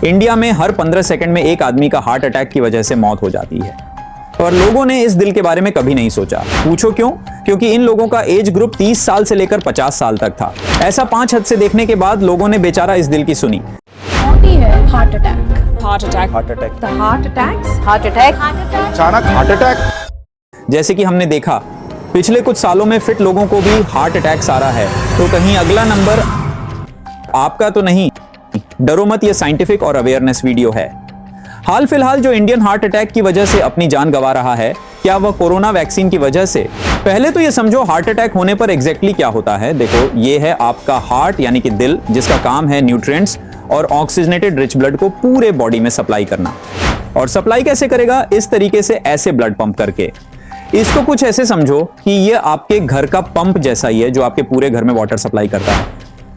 India में हर 15 second में एक आदमी का हार्ट अटैक की वजह से मौत हो जाती है। और लोगों ने इस दिल के बारे में कभी नहीं सोचा। पूछो क्यों? क्योंकि इन लोगों का एज ग्रुप 30 साल से लेकर 50 साल तक था। ऐसा 5 हद से देखने के बाद लोगों ने बेचारा इस दिल की सुनी। होती है heart attack. Heart attack the heart attacks heart attack अचानक हार्ट अटैक। जैसे कि हमने देखा पिछले कुछ सालों में फिट लोगों को भी हार्ट अटैक्स आ रहा है, तो कहीं अगला नंबर आपका तो नहीं? डरो मत, ये साइंटिफिक और अवेयरनेस वीडियो है। हाल फिलहाल जो इंडियन हार्ट अटैक की वजह से अपनी जान गंवा रहा है, क्या वह कोरोना वैक्सीन की वजह से? पहले तो ये समझो हार्ट अटैक होने पर एग्जैक्टली क्या होता है। देखो, ये है आपका हार्ट यानी कि दिल, जिसका काम है न्यूट्रिएंट्स और ऑक्सीजनेटेड रिच ब्लड को पूरे बॉडी में सप्लाई करना। और सप्लाई कैसे करेगा? इस तरीके से, ऐसे ब्लड पंप करके। इसको कुछ ऐसे समझो कि ये आपके घर का पंप जैसा ही है जो आपके पूरे घर में वाटर सप्लाई करता है।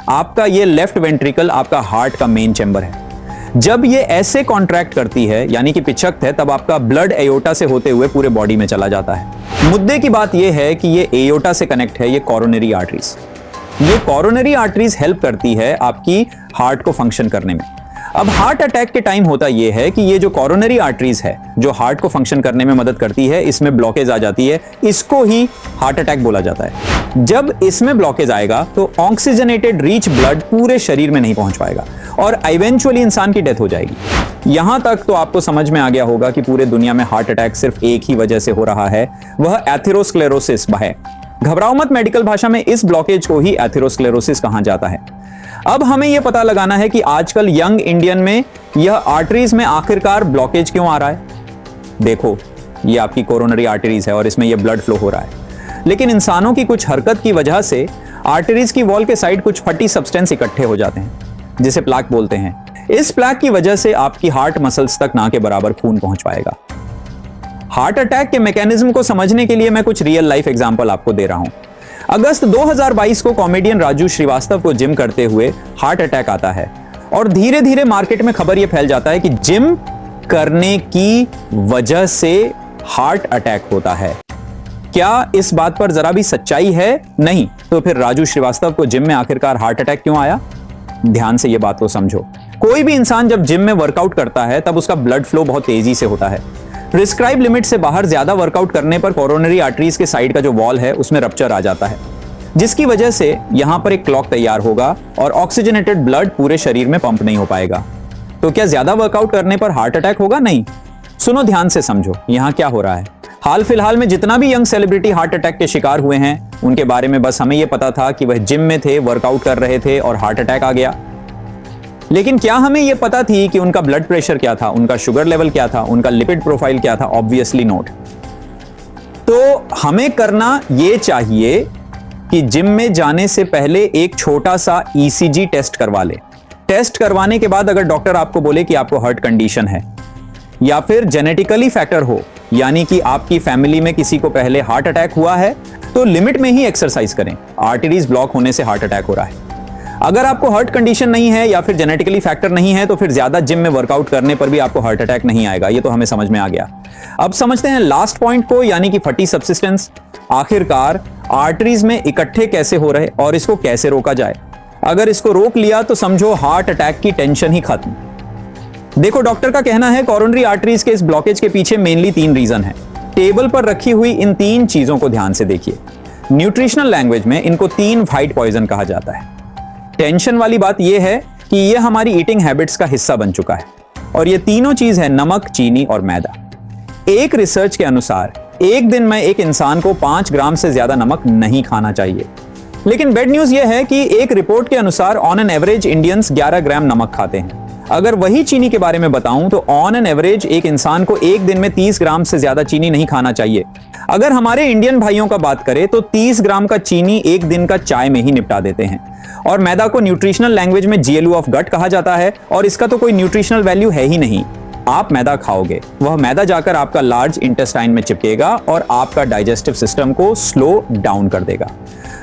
आपका ये लेफ्ट वेंट्रिकल आपका हार्ट का मेन चैम्बर है। जब ये ऐसे कॉन्ट्रैक्ट करती है यानी कि पिचकत है, तब आपका ब्लड एयोटा से होते हुए पूरे बॉडी में चला जाता है। मुद्दे की बात यह है कि ये एयोटा से कनेक्ट है ये कोरोनरी आर्टरीज। ये कोरोनरी आर्टरीज हेल्प करती है आपकी हार्ट को फंक्शन करने में। अब हार्ट अटैक के टाइम होता यह है कि ये जो कोरोनरी आर्टरीज है जो हार्ट को फंक्शन करने में मदद करती है, इसमें ब्लॉकेज आ जाती है। इसको ही हार्ट अटैक बोला जाता है। जब इसमें ब्लॉकेज आएगा तो ऑक्सीजनेटेड रिच ब्लड पूरे शरीर में नहीं पहुंच पाएगा और इवेंचुअली इंसान की डेथ हो जाएगी। यहां तक तो आपको समझ में आ गया होगा कि पूरे दुनिया में हार्ट अटैक सिर्फ एक ही वजह से हो रहा है, वह एथेरोस्क्लेरोसिस है। घबराओ मत, मेडिकल भाषा में इस ब्लॉकेज को ही एथेरोस्क्लेरोसिस कहा जाता है। अब हमें यह पता लगाना है कि आजकल यंग इंडियन में यह आर्टरीज में आखिरकार ब्लॉकेज क्यों आ रहा है। देखो, ये आपकी कोरोनरी आर्टरीज है और इसमें यह ब्लड फ्लो हो रहा है, लेकिन इंसानों की कुछ हरकत की वजह से आर्टरीज की वॉल के साइड कुछ फटी सब्सटेंस इकट्ठे हो जाते हैं, जिसे प्लैक बोलते हैं। इस प्लैक की वजह से आपकी हार्ट मसल्स तक ना के बराबर खून पहुंच पाएगा। हार्ट अटैक के मैकेनिज्म को समझने के लिए मैं कुछ रियल लाइफ एग्जांपल आपको दे रहा हूं। अगस्त 2022 को कॉमेडियन राजू श्रीवास्तव को जिम करते हुए हार्ट अटैक आता है और धीरे धीरे मार्केट में खबर यह फैल जाता है कि जिम करने की वजह से हार्ट अटैक होता है। क्या इस बात पर जरा भी सच्चाई है? नहीं। तो फिर राजू श्रीवास्तव को जिम में आखिरकार हार्ट अटैक क्यों आया? ध्यान से यह बात को समझो। कोई भी इंसान जब जिम में वर्कआउट करता है तब उसका ब्लड फ्लो बहुत तेजी से होता है। प्रिस्क्राइब लिमिट से बाहर ज्यादा वर्कआउट करने पर कोरोनरी आर्टरीज के साइड का जो वॉल है उसमें रप्चर आ जाता है, जिसकी वजह से यहां पर एक क्लॉक तैयार होगा और ऑक्सीजनेटेड ब्लड पूरे शरीर में पंप नहीं हो पाएगा। तो क्या ज्यादा वर्कआउट करने पर हार्ट अटैक होगा? नहीं। सुनो, ध्यान से समझो यहां क्या हो रहा है। हाल फिलहाल में जितना भी यंग सेलिब्रिटी हार्ट अटैक के शिकार हुए हैं, उनके बारे में बस हमें यह पता था कि वह जिम में थे, वर्कआउट कर रहे थे और हार्ट अटैक आ गया। लेकिन क्या हमें यह पता थी कि उनका ब्लड प्रेशर क्या था, उनका शुगर लेवल क्या था, उनका लिपिड प्रोफाइल क्या था? Obviously not. तो हमें करना यह चाहिए कि जिम में जाने से पहले एक छोटा सा ईसीजी टेस्ट करवा ले। टेस्ट करवाने के बाद अगर डॉक्टर आपको बोले कि आपको हार्ट कंडीशन है या फिर जेनेटिकली फैक्टर हो, यानी कि आपकी फैमिली में किसी को पहले हार्ट अटैक हुआ है, तो लिमिट में ही एक्सरसाइज करें। आर्टरीज ब्लॉक होने से हार्ट अटैक हो रहा है। अगर आपको हार्ट कंडीशन नहीं है या फिर जेनेटिकली फैक्टर नहीं है, तो फिर ज्यादा जिम में वर्कआउट करने पर भी आपको हार्ट अटैक नहीं आएगा। ये तो हमें समझ में आ गया। अब समझते हैं लास्ट पॉइंट को, यानी कि फटी सब्सटेंस आखिरकार आर्टरीज में इकट्ठे कैसे हो रहे और इसको कैसे रोका जाए। अगर इसको रोक लिया तो समझो हार्ट अटैक की टेंशन ही खत्म। देखो, डॉक्टर का कहना है कोरोनरी आर्टरीज के इस ब्लॉकेज के पीछे मेनली 3 रीजन है। टेबल पर रखी हुई इन 3 चीजों को ध्यान से देखिए। न्यूट्रिशनल लैंग्वेज में इनको 3 व्हाइट पॉइजन कहा जाता है। टेंशन वाली बात यह है कि यह हमारी ईटिंग हैबिट्स का हिस्सा बन चुका है और ये तीनों चीज है नमक, चीनी और मैदा। एक रिसर्च के अनुसार एक दिन में एक इंसान को 5 ग्राम से ज्यादा नमक नहीं खाना चाहिए। लेकिन बैड न्यूज यह है कि एक रिपोर्ट के अनुसार ऑन एन एवरेज इंडियंस 11 ग्राम नमक खाते हैं। अगर वही चीनी के बारे में बताऊं तो ऑन एन एवरेज एक इंसान को एक दिन में 30 ग्राम से ज्यादा चीनी नहीं खाना चाहिए। अगर हमारे इंडियन भाइयों का बात करें तो 30 ग्राम का चीनी एक दिन का चाय में ही निपटा देते हैं। और मैदा को न्यूट्रिशनल लैंग्वेज में जीएलयू ऑफ गट कहा जाता है और इसका तो कोई न्यूट्रिशनल वैल्यू है ही नहीं। आप मैदा खाओगे, वह मैदा जाकर आपका लार्ज इंटेस्टाइन में चिपकेगा और आपका डाइजेस्टिव सिस्टम को स्लो डाउन कर देगा।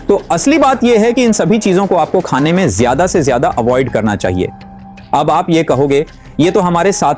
तो असली बात यह है कि इन सभी चीजों को आपको खाने में ज्यादा से ज्यादा अवॉइड करना चाहिए। अब आप ये कहोगे, ये तो हमारे साथ